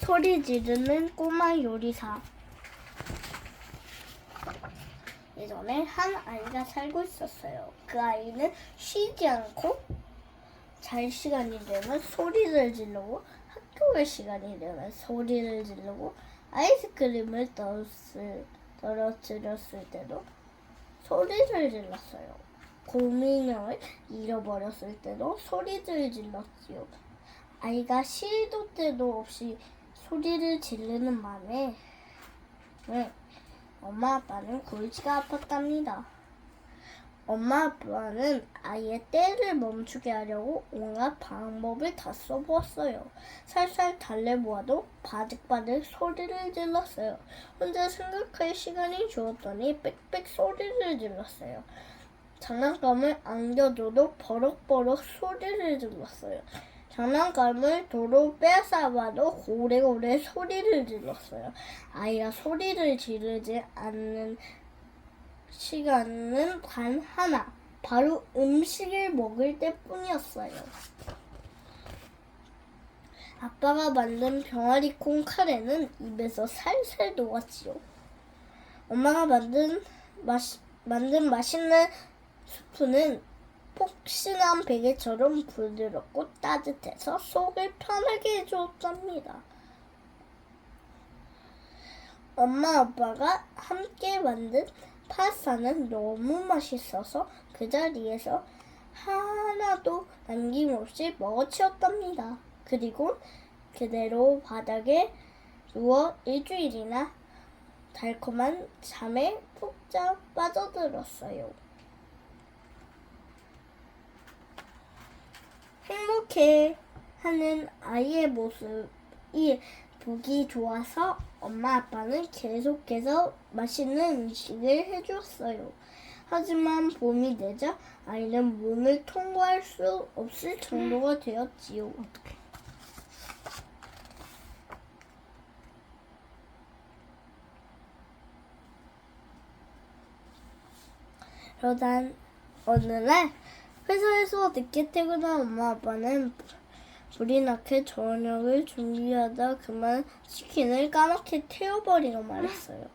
소리 지르는 꼬마 요리사. 예전에 한 아이가 살고 있었어요. 그 아이는 쉬지 않고 잘 시간이 되면 소리를 지르고 학교 갈 시간이 되면 소리를 지르고 아이스크림을 떨어뜨렸을 때도 소리를 질렀어요. 고민을 잃어버렸을 때도 소리를 질렀지요. 아이가 시도 때도 없이 소리를 지르는 밤에 엄마 아빠는 골치가 아팠답니다. 엄마 아빠는 아이의 떼를 멈추게 하려고 온갖 방법을 다 써보았어요. 살살 달래보아도 바득바득 소리를 질렀어요. 혼자 생각할 시간이 주었더니 빽빽 소리를 질렀어요. 장난감을 안겨줘도 버럭버럭 소리를 질렀어요. 장난감을 도로 빼앗아봐도 고래고래 소리를 질렀어요. 아이가 소리를 지르지 않는 시간은 단 하나, 바로 음식을 먹을 때뿐이었어요. 아빠가 만든 병아리콩 카레는 입에서 살살 녹았지요. 엄마가 만든 맛있는 수프는 폭신한 베개처럼 부드럽고 따뜻해서 속을 편하게 해주었답니다. 엄마 아빠가 함께 만든 파스타는 너무 맛있어서 그 자리에서 하나도 남김없이 먹어치웠답니다. 그리고 그대로 바닥에 누워 일주일이나 달콤한 잠에 푹 빠져들었어요. 행복해하는 아이의 모습이 보기 좋아서 엄마 아빠는 계속해서 맛있는 음식을 해주었어요. 하지만 봄이 되자 아이는 문을 통과할 수 없을 정도가 되었지요. 그러다 어느 날 회사에서 늦게 퇴근한 엄마 아빠는 불이 나게 저녁을 준비하다 그만 치킨을 까맣게 태워버리고 말았어요.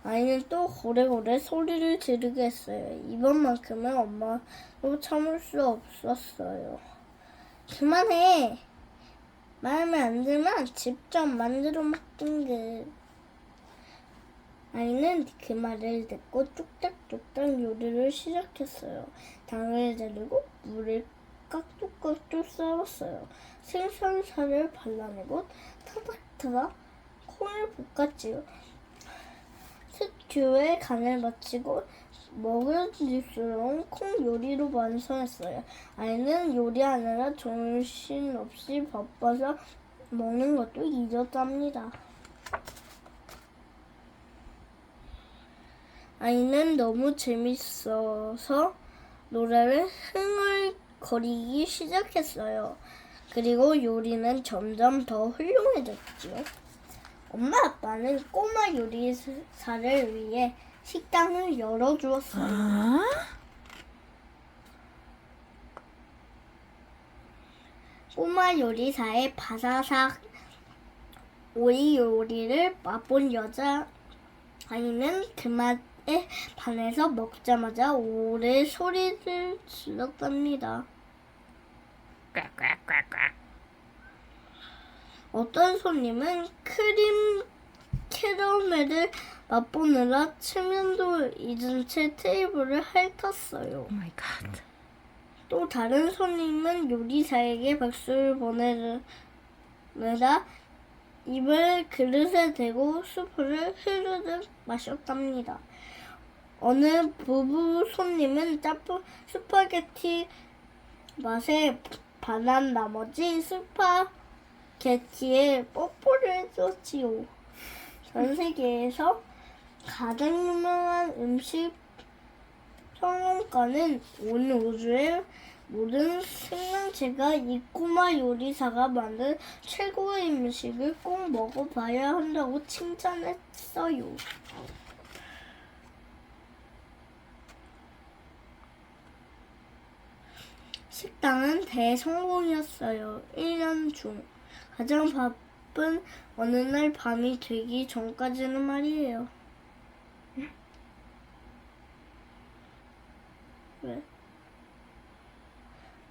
아이는 또 고래고래 소리를 지르게 했어요. 이번만큼은 엄마도 참을 수 없었어요. 그만해. 마음에 안 들면 직접 만들어 먹든가. 아이는 그 말을 듣고 뚝딱뚝딱 요리를 시작했어요. 당을 재르고 물을 깍둑깍둑 썰었어요. 생선살을 발라내고 타닥타닥 콩을 볶았지요. 스튜에 간을 맞추고 먹을수록 콩 요리로 완성했어요. 아이는 요리하느라 정신없이 바빠서 먹는 것도 잊었답니다. 아이는 너무 재밌어서 노래를 흥얼거리기 시작했어요. 그리고 요리는 점점 더 훌륭해졌지요. 엄마 아빠는 꼬마 요리사를 위해 식당을 열어주었어요. 꼬마 요리사의 바사삭 오이 요리를 맛본 여자아이는 그 맛에 반해서 먹자마자 오래 소리를 질렀답니다. 어떤 손님은 크림 캐러멜을 맛보느라 체면도 잊은 채 테이블을 핥았어요. Oh my god. 또 다른 손님은 요리사에게 박수를 보내느라 입을 그릇에 대고 수프를 흐르듯 마셨답니다. 어느 부부 손님은 짬뽕 스파게티 맛에 반한 나머지 스파게티에 뽀뽀를 해줬지요. 전 세계에서 가장 유명한 음식 평론가는 온 우주의 모든 생명체가 이 꼬마 요리사가 만든 최고의 음식을 꼭 먹어봐야 한다고 칭찬했어요. 식당은 대성공이었어요. 1년 중 가장 바쁜 어느 날 밤이 되기 전까지는 말이에요. 왜?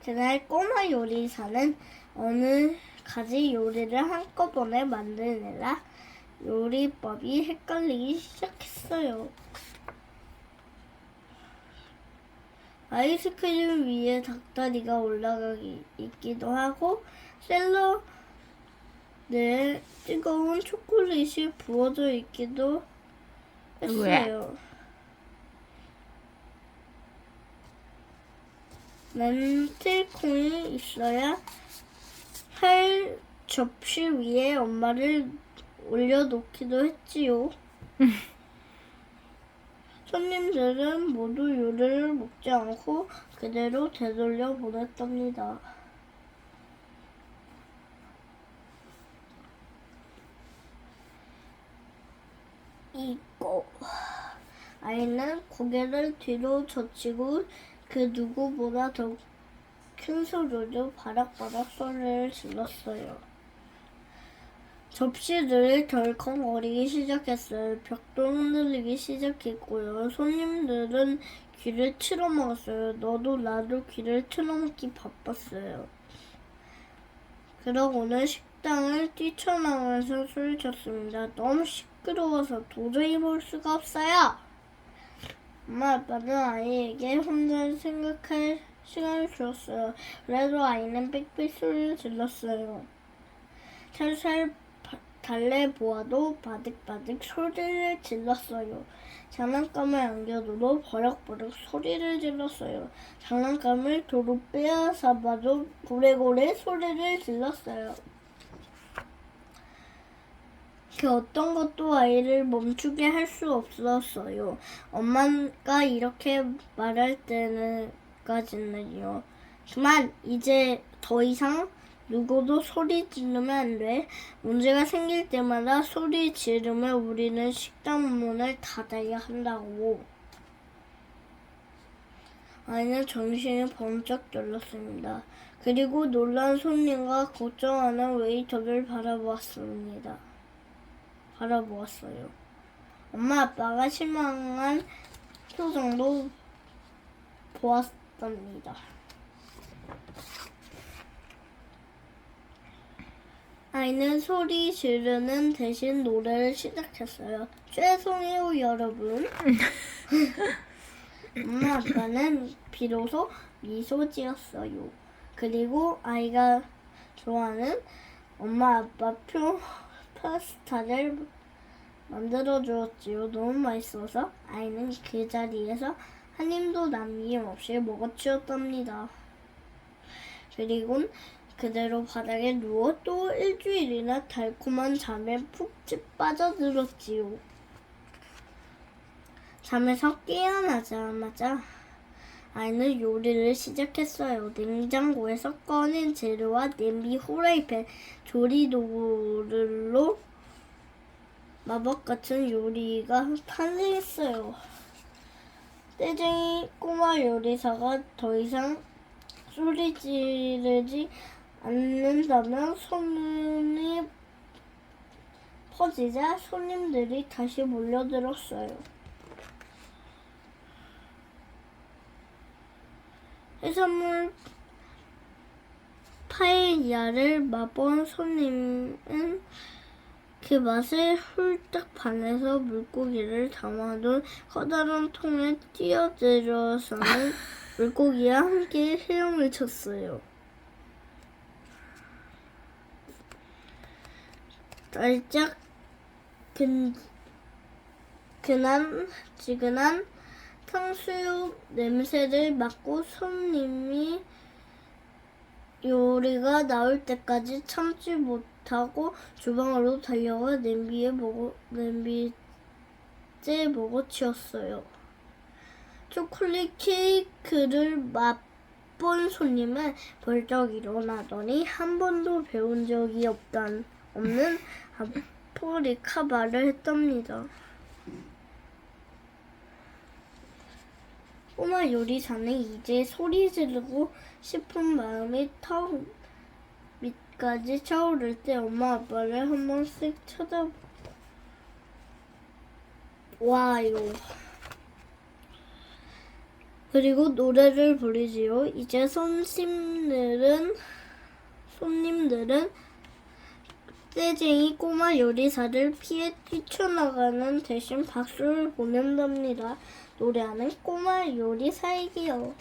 그날 꼬마 요리사는 어느 가지 요리를 한꺼번에 만드느라 요리법이 헷갈리기 시작했어요. 아이스크림 위에 닭다리가 올라가기 있기도 하고 샐러드에 뜨거운 초콜릿이 부어져 있기도 했어요. 렌틸콩이 있어야 할 접시 위에 엄마를 올려놓기도 했지요. 손님들은 모두 요리를 먹지 않고 그대로 되돌려 보냈답니다. 이거 아이는 고개를 뒤로 젖히고 그 누구보다 더 큰 소리로 바락바락 소리를 질렀어요. 접시들이 덜컹거리기 시작했어요. 벽도 흔들리기 시작했고요. 손님들은 귀를 틀어막았어요. 너도 나도 귀를 틀어막기 바빴어요. 그러고는 식당을 뛰쳐나가면서 소리쳤습니다. 너무 시끄러워서 도저히 볼 수가 없어요. 엄마 아빠는 아이에게 혼자 생각할 시간을 주었어요. 그래도 아이는 삑삑 소리를 질렀어요. 살살 달래보아도 바득바득 소리를 질렀어요. 장난감을 안겨둬도 버럭버럭 소리를 질렀어요. 장난감을 도로 빼앗아봐도 고래고래 소리를 질렀어요. 그 어떤 것도 아이를 멈추게 할 수 없었어요. 엄마가 이렇게 말할 때까지는요. 그만! 이제 더 이상 누구도 소리 지르면 안 돼. 문제가 생길 때마다 소리 지르면 우리는 식당 문을 닫아야 한다고. 아이는 정신이 번쩍 들었습니다. 그리고 놀란 손님과 걱정하는 웨이터를 바라보았어요. 엄마 아빠가 실망한 표정도 보았답니다. 아이는 소리 지르는 대신 노래를 시작했어요. 죄송해요 여러분. 엄마 아빠는 비로소 미소 지었어요. 그리고 아이가 좋아하는 엄마 아빠표 파스타를 만들어 주었지요. 너무 맛있어서 아이는 그 자리에서 한 입도 남김없이 먹어치웠답니다. 그리곤 그대로 바닥에 누워 또 일주일이나 달콤한 잠에 푹 빠져들었지요. 잠에서 깨어나자마자 아이는 요리를 시작했어요. 냉장고에서 꺼낸 재료와 냄비, 후라이팬, 조리도구들로 마법 같은 요리가 탄생했어요. 떼쟁이 꼬마 요리사가 더 이상 소리 지르지 않는다면 소문이 퍼지자 손님들이 다시 몰려들었어요. 해산물 파에야를 맛본 손님은 그 맛에 훌쩍 반해서 물고기를 담아둔 커다란 통에 뛰어들어서는 물고기와 함께 헤엄을 쳤어요. 달짝 지근한 탕수육 냄새를 맡고 손님이 요리가 나올 때까지 참지 못하고 주방으로 달려가 냄비째 먹어치웠어요. 초콜릿 케이크를 맛본 손님은 벌떡 일어나더니 한 번도 배운 적이 없는 아프리카 말을 했답니다. 꼬마 요리사는 이제 소리 지르고 싶은 마음이 턱 위까지 차오를 때 엄마 아빠를 한 번씩 와요. 그리고 노래를 부르지요. 이제 손님들은 떼쟁이 꼬마 요리사를 피해 뛰쳐나가는 대신 박수를 보낸답니다. 노래하는 꼬마 요리사에게요.